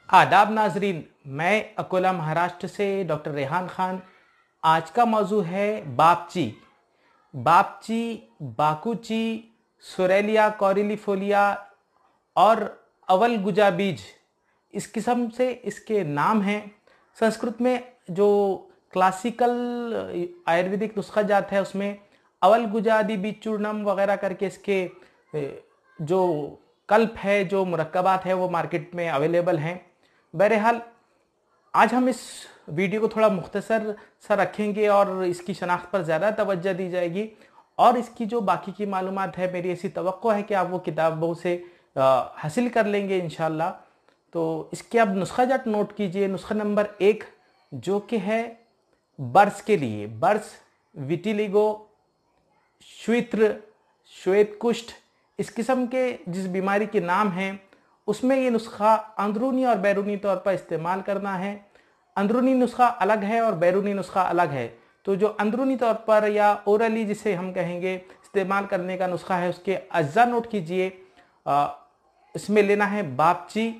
आदाब नाजरीन, मैं अकोला महाराष्ट्र से डॉक्टर रेहान खान। आज का मौजू है बापची। बापची, बाकूची, सोरेलिया कॉरिलीफोलिया और अवल गुजा बीज, इस किस्म से इसके नाम हैं। संस्कृत में जो क्लासिकल आयुर्वेदिक नुस्खा जात है उसमें अवल गुजा आदि बीज चूर्णम वगैरह करके इसके जो कल्प है, जो मुरक्कबात है वो मार्केट में अवेलेबल हैं। बहरहाल आज हम इस वीडियो को थोड़ा मुख्तसर सा रखेंगे और इसकी शनाख्त पर ज़्यादा तवज्जो दी जाएगी और इसकी जो बाकी की मालूमात है, मेरी ऐसी तवक्को है कि आप वो किताबों से हासिल कर लेंगे इंशाल्लाह। तो इसके आप नुस्खा जाट नोट कीजिए। नुस्खा नंबर 1 जो कि है बर्स के लिए, बर्स, विटिलिगो, श्वेत्र, श्वेत कुष्ठ, इस किस्म के जिस बीमारी के नाम हैं उसमें ये नुस्खा अंदरूनी और बैरूनी तौर पर इस्तेमाल करना है। अंदरूनी नुस्खा अलग है और बैरूनी नुस्खा अलग है। तो जो अंदरूनी तौर पर या ओरली जिसे हम कहेंगे इस्तेमाल करने का नुस्खा है, उसके अज्जा नोट कीजिए। इसमें लेना है बापची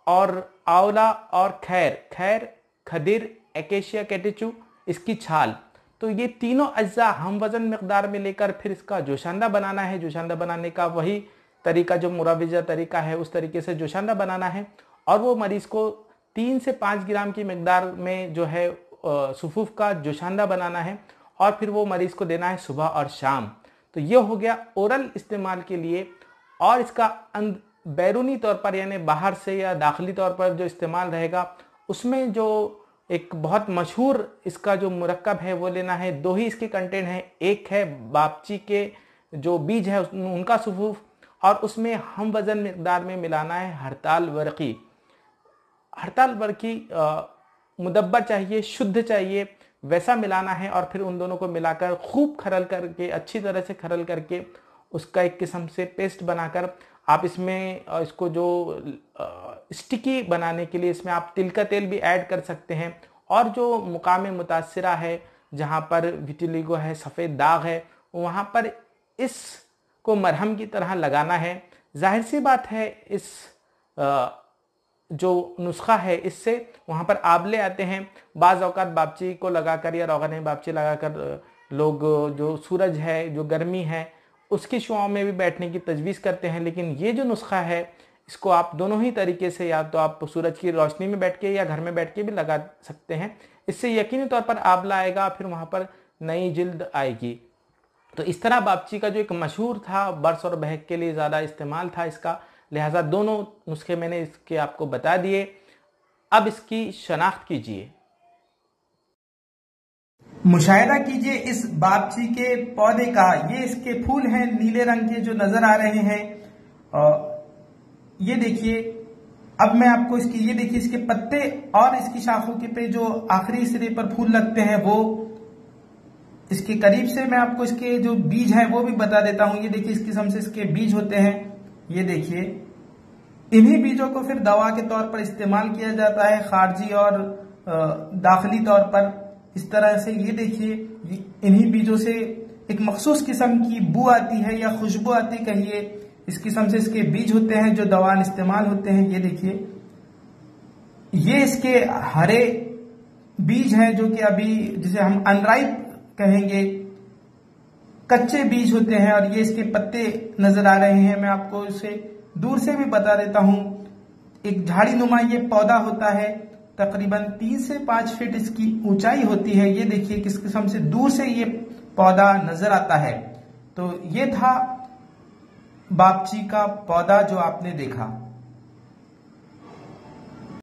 और आंवला और खैर, खैर, खदिर, एकेशिया कैटेचू, इसकी छाल। तो ये तीनों अज्जा हम वज़न मिकदार में लेकर फिर इसका जोशांदा बनाना है। जोशांदा बनाने का वही तरीका जो मुरव्वजा तरीका है, उस तरीके से जोशांदा बनाना है और वो मरीज़ को 3 से 5 ग्राम की मिकदार में जो है सुफूफ का जोशांदा बनाना है और फिर वो मरीज़ को देना है सुबह और शाम। तो ये हो गया ओरल इस्तेमाल के लिए। और इसका बैरूनी तौर पर यानी बाहर से या दाखिली तौर पर जो इस्तेमाल रहेगा उसमें जो एक बहुत मशहूर इसका जो मुरक्कब है वो लेना है। 2 ही इसके कंटेंट हैं। एक है बापची के जो बीज है उनका सुफूफ और उसमें हम वज़न मिकदार में मिलाना है हड़ताल वर्की। हड़ताल वर्की मुदब्बर चाहिए, शुद्ध चाहिए, वैसा मिलाना है और फिर उन दोनों को मिलाकर खूब खरल करके, अच्छी तरह से खरल करके उसका एक किस्म से पेस्ट बनाकर आप इसमें इसको जो स्टिकी बनाने के लिए इसमें आप तिल का तेल भी ऐड कर सकते हैं। और जो मुकाम मुतासिरा है, जहाँ पर विटिलिगो है, सफ़ेद दाग है, वहाँ पर इस को मरहम की तरह लगाना है। जाहिर सी बात है इस जो नुस्खा है इससे वहाँ पर आबले आते हैं। बाज़ औक़ात बापची को लगाकर या रोगन बापची लगाकर लोग जो सूरज है, जो गर्मी है, उसकी शुआओं में भी बैठने की तजवीज़ करते हैं। लेकिन ये जो नुस्खा है इसको आप दोनों ही तरीके से, या तो आप सूरज की रोशनी में बैठ के या घर में बैठ के भी लगा सकते हैं। इससे यकीनी तौर पर आबला आएगा, फिर वहाँ पर नई जिल्द आएगी। तो इस तरह बापची का जो एक मशहूर था, बर्स और बहक के लिए ज़्यादा इस्तेमाल था इसका, लिहाजा दोनों नुस्खे मैंने इसके आपको बता दिए। अब इसकी शनाख्त कीजिए। मुशाहिदा कीजिए इस बापची के पौधे का। ये इसके फूल हैं नीले रंग के जो नजर आ रहे हैं। ये देखिए, अब मैं आपको इसकी, ये देखिए इसके पत्ते और इसकी शाखों के पे जो आखिरी सिरे पर फूल लगते हैं वो इसके करीब से मैं आपको इसके जो बीज हैं वो भी बता देता हूं। ये देखिए इस किस्म से इसके बीज होते हैं। ये देखिए, इन्हीं बीजों को फिर दवा के तौर पर इस्तेमाल किया जाता है, खारजी और दाखिली तौर पर। इस तरह से ये देखिए, इन्हीं बीजों से एक मखसूस किस्म की बू आती है या खुशबू आती कहिए, इस किस्म से इसके बीज होते हैं जो दवान इस्तेमाल होते हैं। ये देखिए, ये इसके हरे बीज हैं जो कि अभी जिसे हम अनराइप कहेंगे, कच्चे बीज होते हैं। और ये इसके पत्ते नजर आ रहे हैं। मैं आपको इसे दूर से भी बता देता हूं। एक झाड़ी नुमा ये पौधा होता है, तकरीबन 3 से 5 फीट इसकी ऊंचाई होती है। ये देखिए किस किस्म से दूर से ये पौधा नजर आता है। तो ये था बापची का पौधा जो आपने देखा।